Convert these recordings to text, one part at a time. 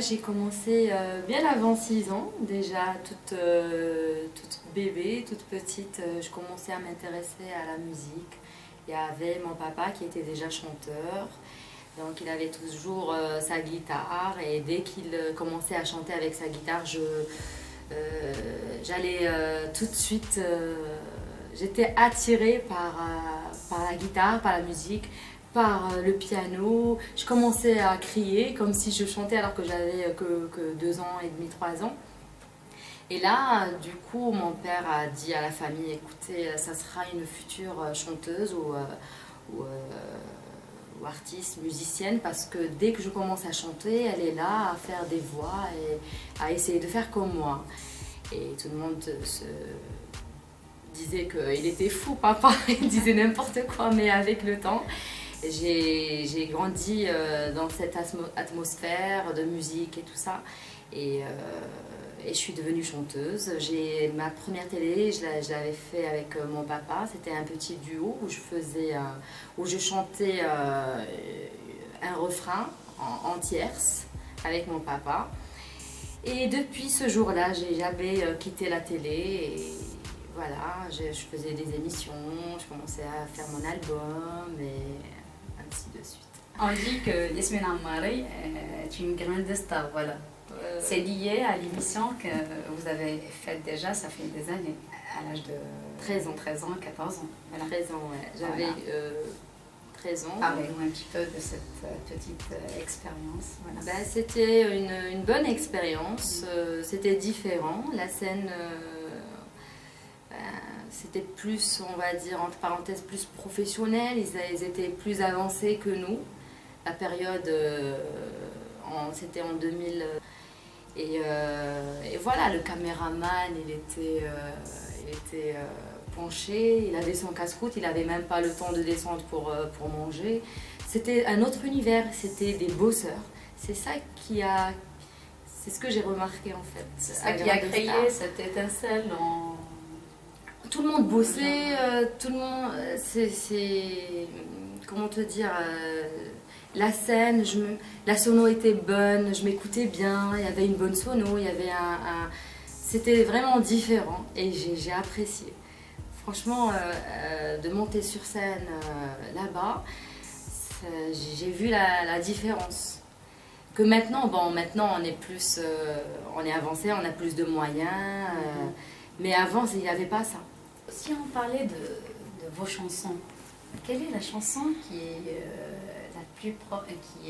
Moi, j'ai commencé bien avant 6 ans, déjà toute bébé, toute petite, je commençais à m'intéresser à la musique. Il y avait mon papa qui était déjà chanteur, donc il avait toujours sa guitare et dès qu'il commençait à chanter avec sa guitare, j'allais tout de suite, j'étais attirée par la guitare, par la musique, par le piano. Je commençais à crier comme si je chantais alors que j'avais que 2 ans et demi, 3 ans. Et là, du coup, mon père a dit à la famille, écoutez, ça sera une future chanteuse ou, ou artiste, musicienne, parce que dès que je commence à chanter, elle est là à faire des voix et à essayer de faire comme moi. Et tout le monde se disait qu'il était fou, papa, il disait n'importe quoi, mais avec le temps, j'ai grandi dans cette atmosphère de musique et tout ça. Et je suis devenue chanteuse. Ma première télé, je l'avais fait avec mon papa. C'était un petit duo où je chantais un refrain en tierce avec mon papa. Et depuis ce jour-là, j'ai jamais quitté la télé. Et voilà, je faisais des émissions, je commençais à faire mon album et ainsi de suite. On dit que Yasmine Ammari est une grande star, voilà. C'est lié à l'émission que vous avez faite déjà, ça fait des années, à l'âge de 13 ans, 14 ans. Voilà. 13 ans, ouais. J'avais 13 ans. Parlez-nous un petit peu de cette petite expérience. Voilà. Ben, c'était une bonne expérience, c'était différent. La scène, c'était plus, on va dire, entre parenthèses, plus professionnel. Ils étaient plus avancés que nous. La période, c'était en 2000. Et voilà, le caméraman, il était penché, il avait son casse-croûte, il n'avait même pas le temps de descendre pour manger. C'était un autre univers, c'était des bosseurs. C'est ce que j'ai remarqué en fait. C'est ça qui a créé cette étincelle en... Tout le monde bossait, tout le monde, comment te dire, la scène, la sono était bonne, je m'écoutais bien, il y avait une bonne sono, il y avait c'était vraiment différent et j'ai apprécié. Franchement, de monter sur scène là-bas, j'ai vu la différence. Que maintenant, maintenant on est plus, on est avancé, on a plus de moyens, mais avant il n'y avait pas ça. Si on parlait de vos chansons, quelle est la chanson qui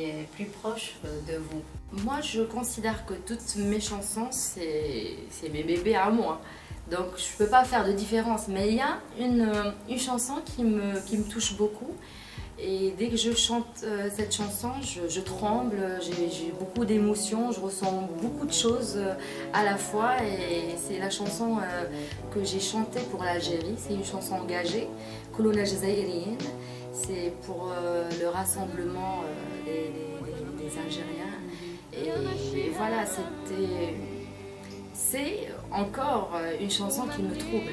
est plus proche de vous? Moi, je considère que toutes mes chansons, c'est mes bébés à moi. Donc, je ne peux pas faire de différence. Mais il y a une chanson qui me touche beaucoup. Et dès que je chante cette chanson, je tremble, j'ai beaucoup d'émotions, je ressens beaucoup de choses à la fois. Et c'est la chanson que j'ai chantée pour l'Algérie. C'est une chanson engagée, Koulouna Jazaïrienne. C'est pour le rassemblement des Algériens. Et voilà, c'est encore une chanson qui me trouble.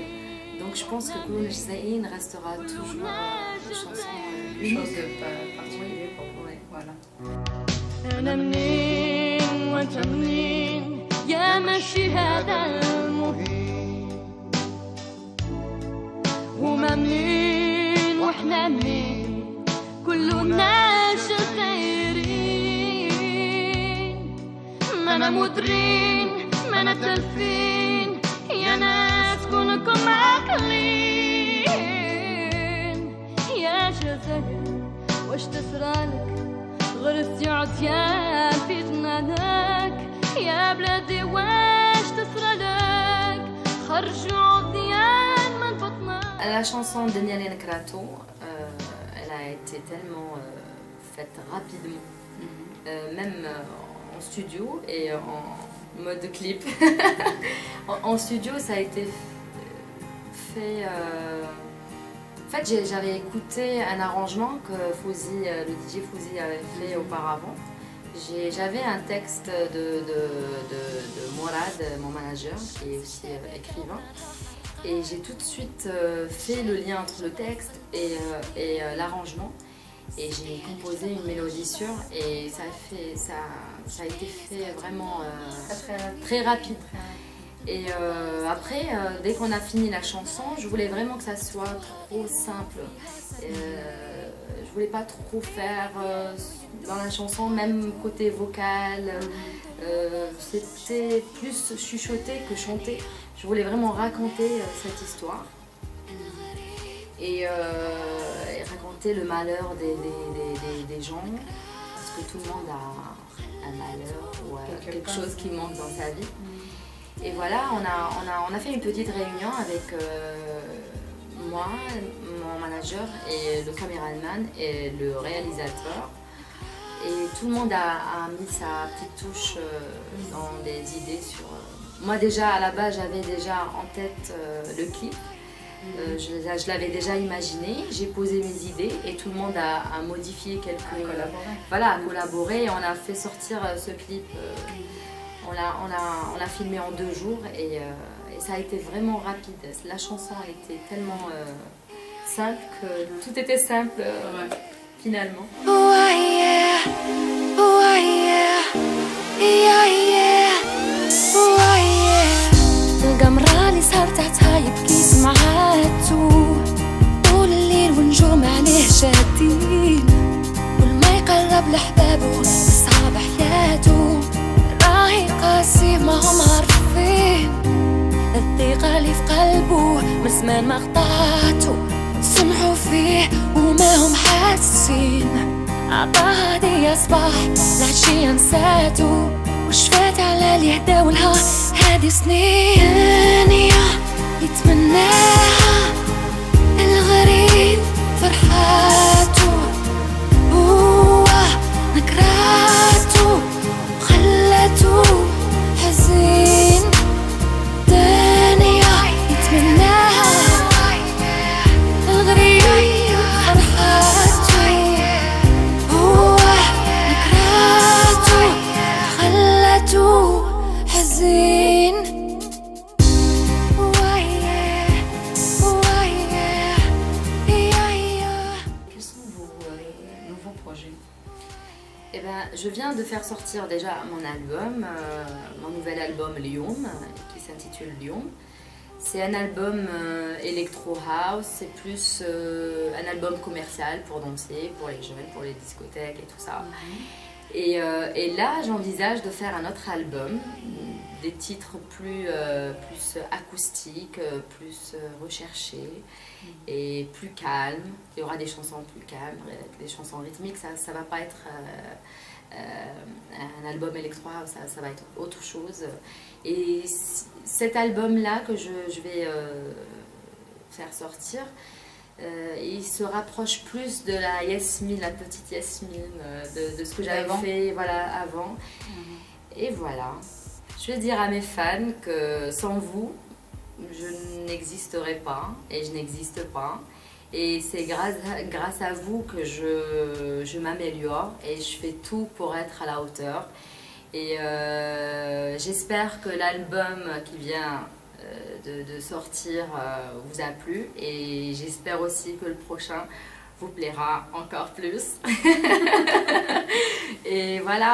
Donc je pense que Koulouna Jazaïrienne restera toujours une chanson chose de particulier pour vous. Ouais. Voilà. أنا منين وأنت منين يا ماشي هذا المهم هما منين وإحنا منين كلنا جزائريين ما أنا مدرين ما أنا تلفين يا ناس كونكم عاقلين يا جزائر واش تسرالك غرستي عطيان في جنانك يا بلادي واش تسرالك خرجوا عطيان من بطنك. La chanson de Nialine Krato, elle a été tellement faite rapidement, même en studio et en mode clip. En studio, ça a été fait. En fait, j'avais écouté un arrangement que le DJ Fouzi avait fait auparavant. J'avais un texte de Mourad, mon manager, qui est aussi écrivain. Et j'ai tout de suite fait le lien entre le texte et l'arrangement. et j'ai composé une mélodie sur et ça a été fait vraiment très rapide. Et après, dès qu'on a fini la chanson, je voulais vraiment que ça soit trop simple. Je voulais pas trop faire dans la chanson, même côté vocal. C'était plus chuchoter que chanter. Je voulais vraiment raconter cette histoire et raconter le malheur des gens, parce que tout le monde a un malheur ou quelque chose qui manque dans sa vie. Et voilà, on a fait une petite réunion avec moi, mon manager et le caméraman et le réalisateur. Et tout le monde a mis sa petite touche dans des idées sur... Moi déjà, à la base, j'avais déjà en tête le clip. Je l'avais déjà imaginé, j'ai posé mes idées et tout le monde a modifié quelques... a collaboré et on a fait sortir ce clip. On l'a filmé en 2 jours et ça a été vraiment rapide. La chanson a été tellement simple que tout était simple finalement. Oh yeah, oh yeah, yeah yeah, oh yeah. القمرة اللي صار تحتها يبكي سمعاتو طول الليل ونجوم عليه شادين، والما يقرب لحبابه يصعب حياته، راهي قاسي ما هم عارفين الثقة اللي في قلبه من زمان ما قطعته، سمحوا فيه وما هم حاسين، عطاها هدية صباح العشية نساتو، وشفات على اللي هداولها هادي سنين يتمناها الغريب فرحاتو، هو نكراتو خلاتو حزين، دنيا يتمناها الغريب فرحاتو، هو نكراتو خلاتو حزين. Quels sont vos nouveaux projets? Eh ben, je viens de faire sortir déjà mon album, mon nouvel album Lyoum, qui s'intitule Lyoum. C'est un album Electro House, c'est plus un album commercial pour danser, pour les jeunes, pour les discothèques et tout ça. Et là, j'envisage de faire un autre album, des titres plus acoustiques, plus recherchés et plus calmes. Il y aura des chansons plus calmes, des chansons rythmiques, ça va pas être un album électro, ça va être autre chose. Et cet album-là que je vais faire sortir, il se rapproche plus de la Yasmine, la petite Yasmine, de ce que j'avais fait avant. Et voilà, je vais dire à mes fans que sans vous, je n'existerai pas et je n'existe pas. Et c'est grâce à vous que je m'améliore et je fais tout pour être à la hauteur. Et j'espère que l'album qui vient de sortir vous a plu et j'espère aussi que le prochain vous plaira encore plus. Et voilà,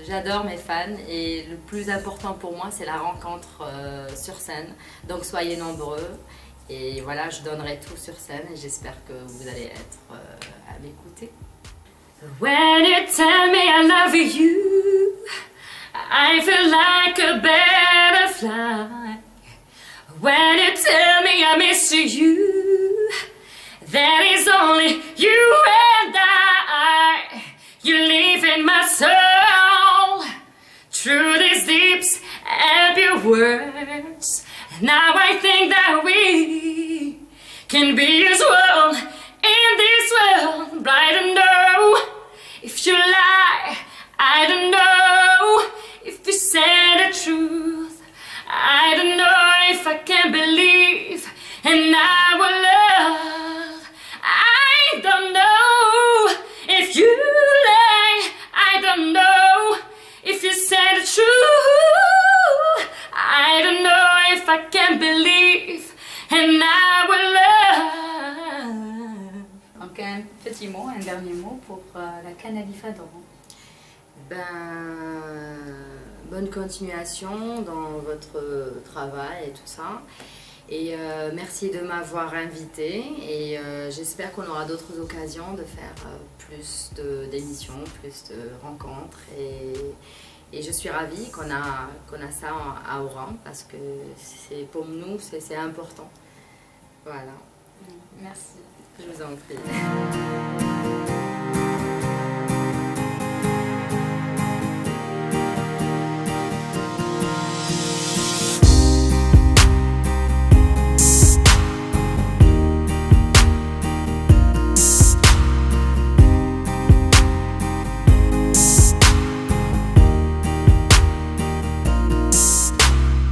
j'adore mes fans et le plus important pour moi c'est la rencontre sur scène. Donc soyez nombreux et voilà, je donnerai tout sur scène et j'espère que vous allez être à m'écouter. When you tell me I love you, I feel like a butterfly. When you tell me I miss you, that is only you and I. You live in my soul, through these deep and pure words. Now I think that we can be as one in this world. But I don't know if you lie, I don't know if you say the truth. I don't know if I can believe in our love. I don't know if you lie, I don't know if you say the truth. I don't know if I can believe in our love. Donc un petit petit mot, un dernier mot pour la Canalifa d'Oran. Bonne continuation dans votre travail et tout ça. Et merci de m'avoir invité et j'espère qu'on aura d'autres occasions de faire plus d'émissions, plus de rencontres et je suis ravie qu'on a ça à Oran parce que pour nous c'est important. Voilà. Merci. Je vous en prie.